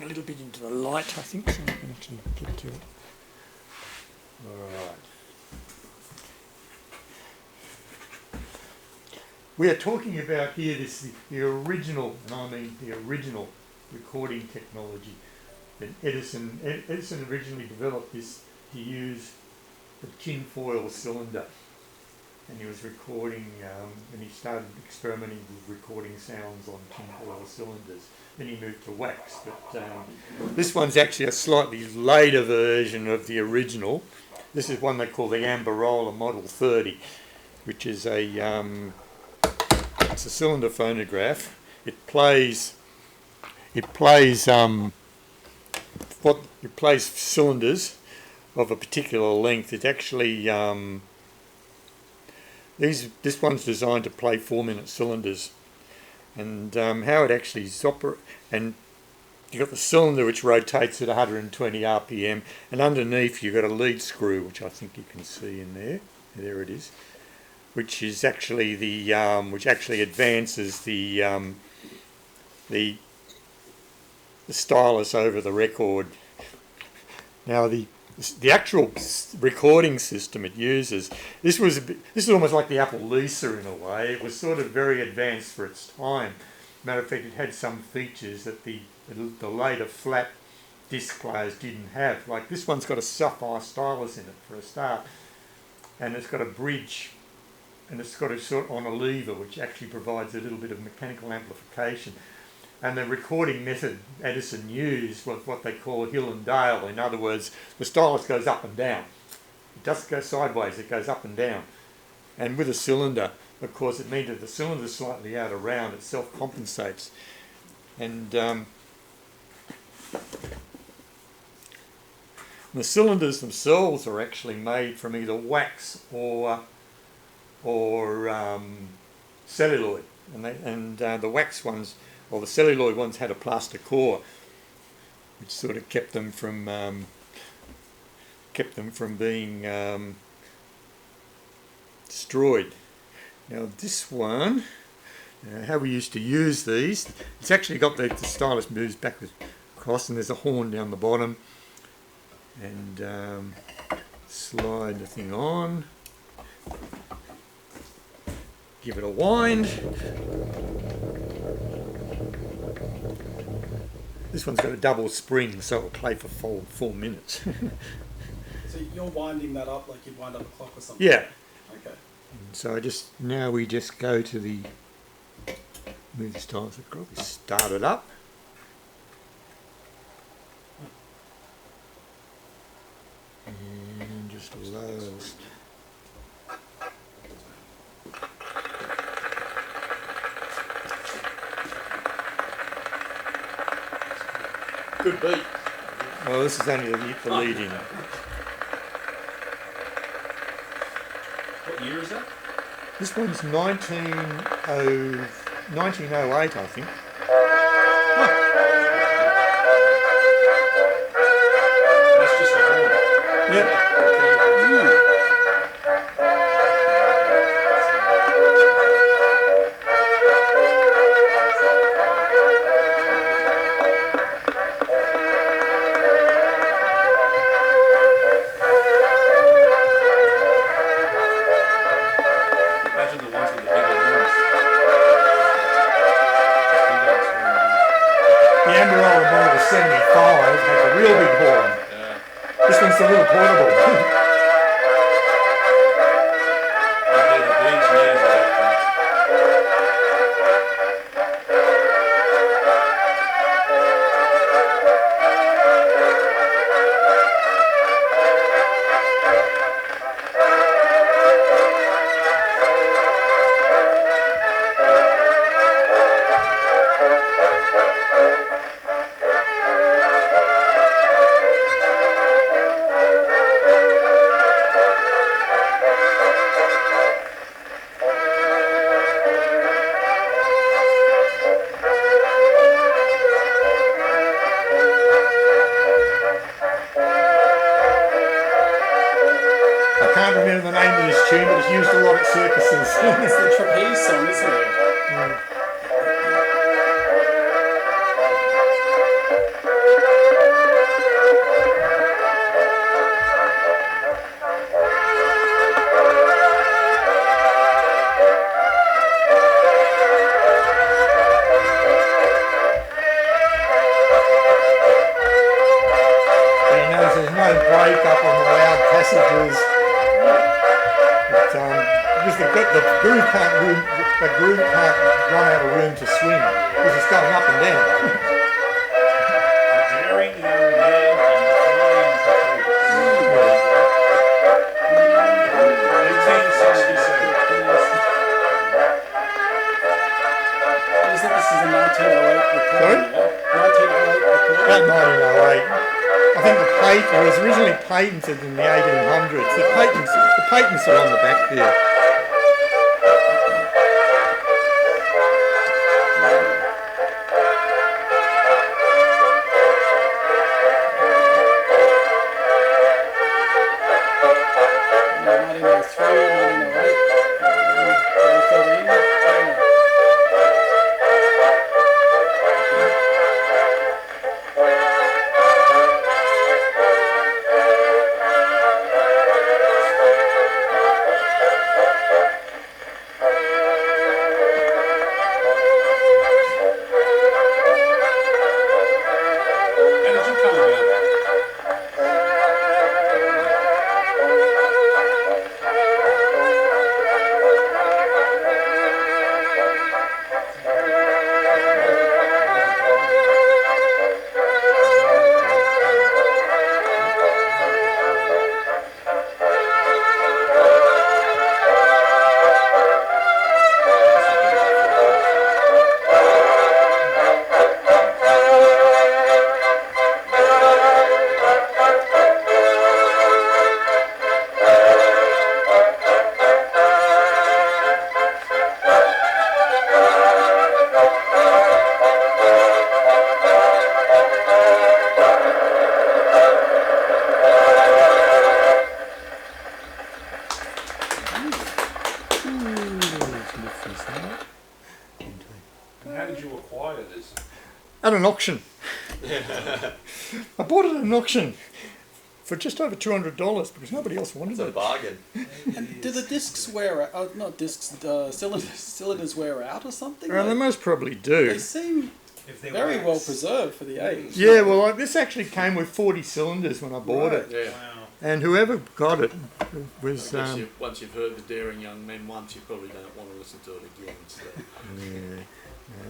a little bit into the light, I think, so I can actually get to it. All right. We are talking about here the original, and I mean the original recording technology that Edison originally developed this to use the tinfoil cylinder. And he was recording, and he started experimenting with recording sounds on tinfoil cylinders. Then he moved to wax, but this one's actually a slightly later version of the original. This is one they call the Amberola Model 30, which is it's a cylinder phonograph. It plays cylinders of a particular length. It actually this one's designed to play 4-minute cylinders, and how it actually is and you've got the cylinder which rotates at 120 RPM, and underneath you've got a lead screw, which I think you can see in there. There it is, which is actually which actually advances the stylus over the record. Now the actual recording system it uses, this is almost like the Apple Lisa in a way. It was sort of very advanced for its time. Matter of fact, it had some features that the later flat disc players didn't have. Like this one's got a sapphire stylus in it for a start, and it's got a bridge, and it's got a sort on a lever which actually provides a little bit of mechanical amplification. And the recording method Edison used was what they call hill and dale. In other words, the stylus goes up and down. It doesn't go sideways, it goes up and down. And with a cylinder, of course, it means that the cylinder's slightly out of round, it self-compensates. And the cylinders themselves are actually made from either wax or celluloid. And the wax ones, or the celluloid ones, had a plaster core, which sort of kept them from being destroyed. Now this one, how we used to use these, it's actually got the stylus moves backwards across, and there's a horn down the bottom, and slide the thing on, give it a wind. This one's got a double spring, so it'll play for 4 minutes. So you're winding that up like you'd wind up a clock or something? Yeah. Okay. So now we just go to the move the stylus across. We start it up. And just low. Good beat. Well, this is only the lead in. What year is that? This one's 1908, I think. That's just a horn. Yep. The Amberola Model 75 has a real big horn. Yeah. This one's a little portable. I can't remember the name of this tune, but it's used a lot at circuses. It's the trapeze song, isn't it? Mm. that groove can't run out of room to swing because it's going up and down. Daring young man and flying caprice. 1867. You said this is a 1908 recording, Sorry? yeah? 1908 recording? About 1908. I think the patent was originally patented in the 1800s. The patents are on the back there. How did you acquire this? At an auction. I bought it at an auction for just over $200 because nobody else wanted It's a it. bargain. And do the discs wear out? Not discs, cylinders wear out or something? Well, they Like, most probably they do. seem If they very wax. well preserved for the age. Yeah, well, this actually came with 40 cylinders when I bought Right. it. Yeah. Wow. And whoever got it was... I guess once you've heard the Daring Young Men once, you probably don't want to listen to it again. So. Yeah.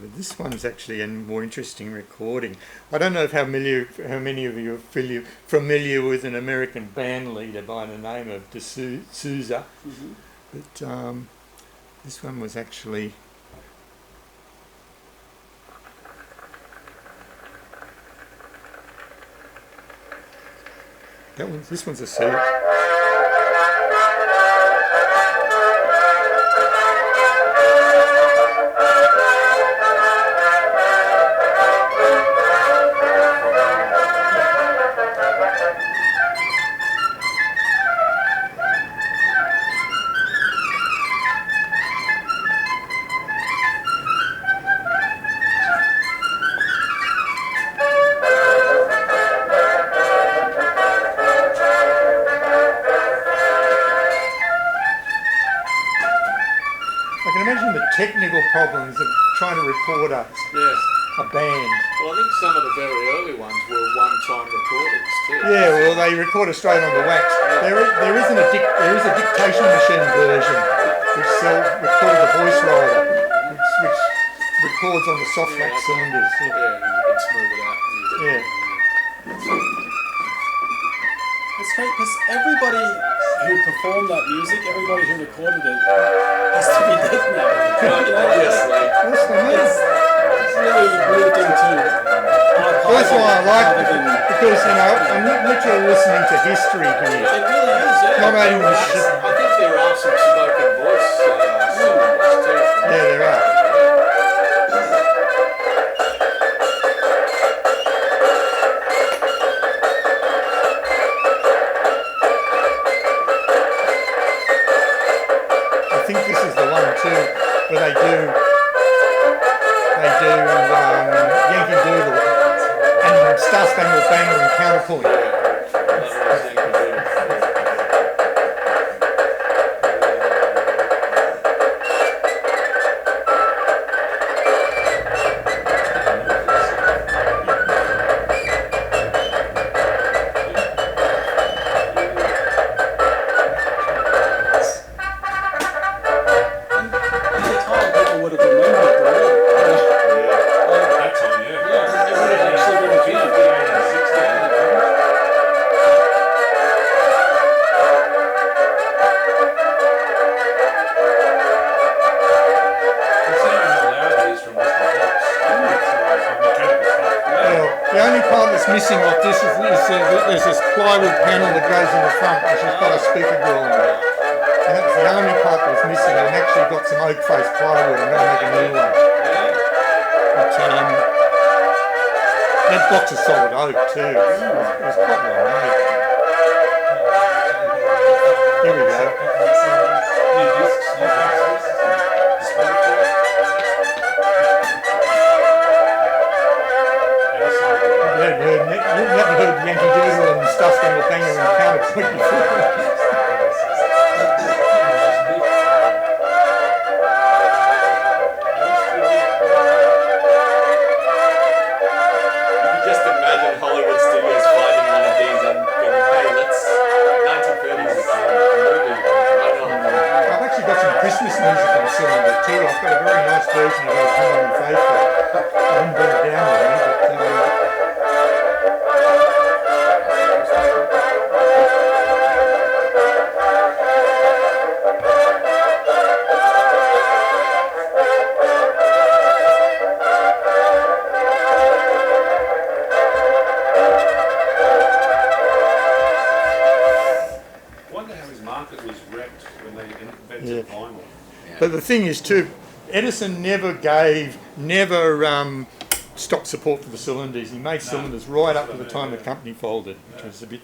But this one's actually a more interesting recording. I don't know how many of you are familiar with an American band leader by the name of D'Souza, Mhm. but this one was actually... This one's a suit. I can imagine the technical problems of trying to record a Yeah. band. Well, I think some of the very early ones were one-time recordings too. Yeah, well, they record it straight onto wax. There is a dictation machine version which called the voice rider, which records on the soft wax cylinders. Yeah, and you can smooth it out. And use it. Yeah. It's great because everybody who performed that music, everybody who recorded it, has to be dead now. You know, Obviously. That's what I mean. it's really moved into Well, that's why I like it, because, I'm literally listening to history It here. really is, yeah. Not only the shit. I think there are some spoken voice songs too. Yeah, there are. I think this is the one too where they do Yankee Doodle and Star Spangled Banner and Counterpoint. would have remembered the word. At that time, yeah. Yeah, it would have actually been a jam. 58 and 60, I think. Considering how loud it is from Western Hops, it's a mechanical stuff. Well, the only part that's missing like this is there's this plywood panel that goes in the front, which has got a speaker grill on it. And that's the only part that's missing. And actually got some oak face plywood. I'm going to make a new one. But, that box is solid oak too. It was quite well made. Here we go. New discs, new faces. You haven't heard Yankee Doodle and stuff on the banger and counterpoint before. Just imagine Hollywood studios finding one of these and going, hey, let's 1930s movie right on. I've actually got some Christmas music on cylinder too. I've got a very nice version of Come On and Faithful. I didn't bring it down with me, but I wonder how his market was wrecked when they invented Yeah. vinyl. But the thing is too, Edison never stopped support for the cylinders. He made cylinders right up to the time the company folded, which was a bit.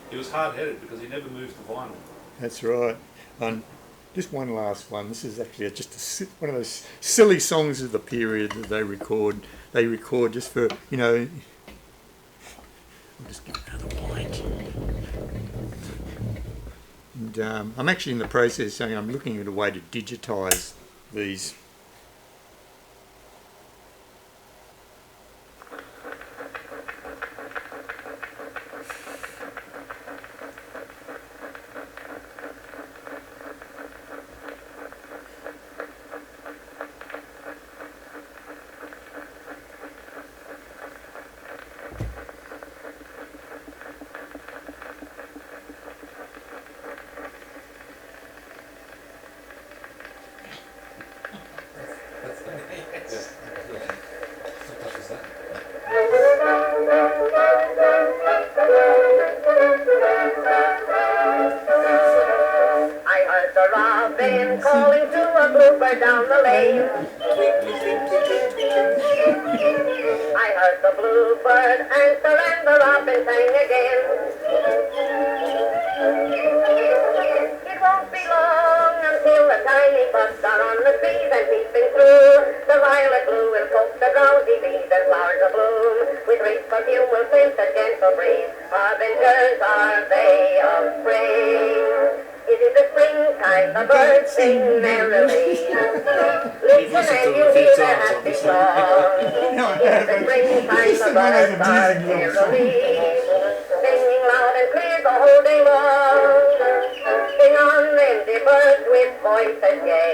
He was hard-headed because he never moved the vinyl. That's right. And just one last one. This is actually one of those silly songs of the period that they record. They record just for, you know. I'll just get another mic. And I'm actually in the process saying I'm looking at a way to digitise these. I heard the robin calling to a bluebird down the lane. I heard the bluebird answer and the robin sang again. It won't be long until the tiny buds are on the trees and peeping through. The violet blue will coax the drowsy bees and flowers abloom. With rich perfume will scent a gentle breeze. Harbingers are they of spring. It is the springtime, the birds sing merrily. Listen and you hear their happy song. It is the springtime, the birds are merrily. Singing loud and clear the whole day long. Sing on then the birds with voices gay.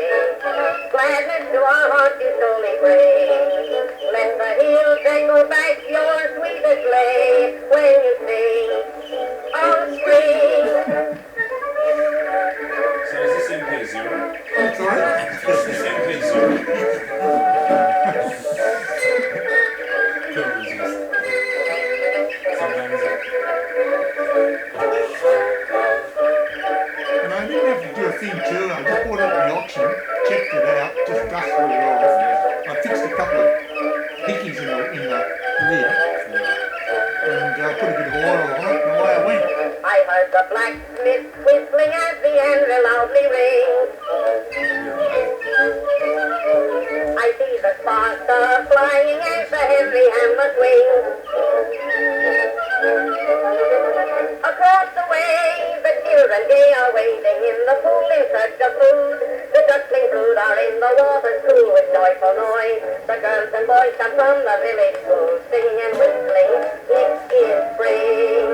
Gladness to our hearts you slowly bring. Let the hills echo back your sweetest lay when you sing of spring. So is this MP0? Sorry? Is this MP0? Couldn't resist. Sometimes And I didn't have to do a thing too. I just bought it at the auction, checked it out, just dusted it off. I fixed a couple of pickies in the lid, and put a bit of oil on it, and away I went. I heard the blacksmith whistling as the anvil loudly rings. I see the sparks are flying as the heavy hammer swings. Across the way, the children gay are wading in the pool in search of food. The duckling brood are in the water school with joyful noise. The girls and boys come from the village school, singing and whistling, it is spring.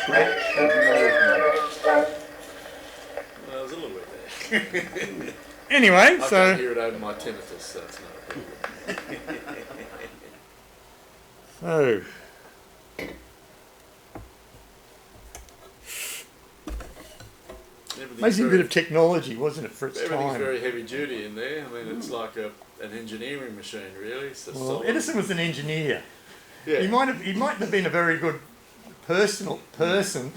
scratch. Well, there's a little bit there. Anyway, I so can't hear it over my tinnitus, so it's not a problem. so amazing bit of technology, wasn't it, for its Everything's time? very heavy duty in there. I mean, it's like an engineering machine, really. It's a Well, solid- Edison was an engineer. Yeah. He might have been a very good person.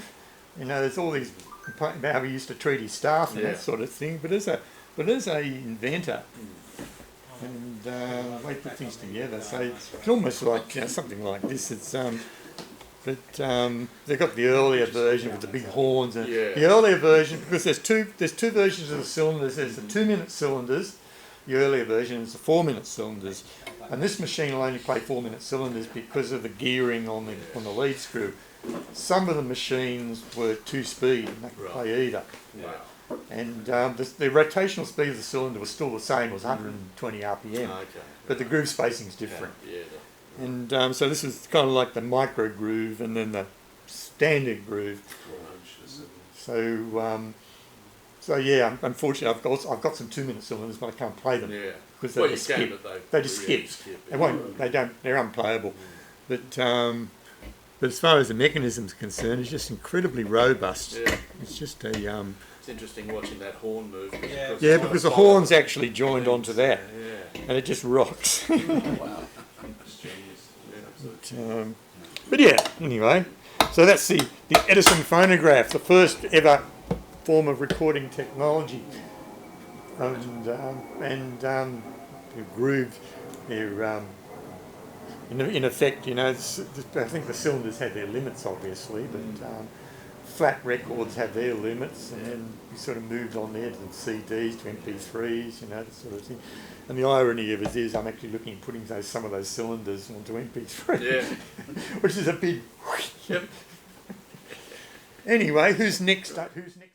You know, there's all these about how he used to treat his staff and Yeah. that sort of thing. But as a inventor, and they put things together. So it's almost like something like this. It's they've got the earlier version with the big horns, and Yeah. the earlier version, because there's two versions of the cylinders. There's the 2-minute cylinders, the earlier version, is the 4-minute cylinders, and this machine will only play 4-minute cylinders because of the gearing on the lead screw. Some of the machines were 2-speed, and they could play either. Yeah. And the rotational speed of the cylinder was still the same, it was 120 RPM, Okay. but the groove spacing is different. Yeah. And so this was kind of like the micro groove and then the standard groove. So yeah, unfortunately I've got some 2-minute cylinders, but I can't play them Yeah. because Well, they you just can, skip. but They just really skip. They won't. They don't. They're unplayable. But as far as the mechanism's concerned, it's just incredibly robust. Yeah. It's just a It's interesting watching that horn move. yeah, because the horn's actually joined onto that, Yeah. and it just rocks. Yeah. But yeah, anyway, so that's the Edison phonograph, the first ever form of recording technology, and the groove. They're in effect, I think the cylinders had their limits, obviously, but flat records have their limits, and then we sort of moved on there to the CDs, to MP3s, that sort of thing. And the irony of it is, I'm actually looking at putting some of those cylinders onto MP3, Yeah. which is a big. Yep. Anyway, who's next? Who's next?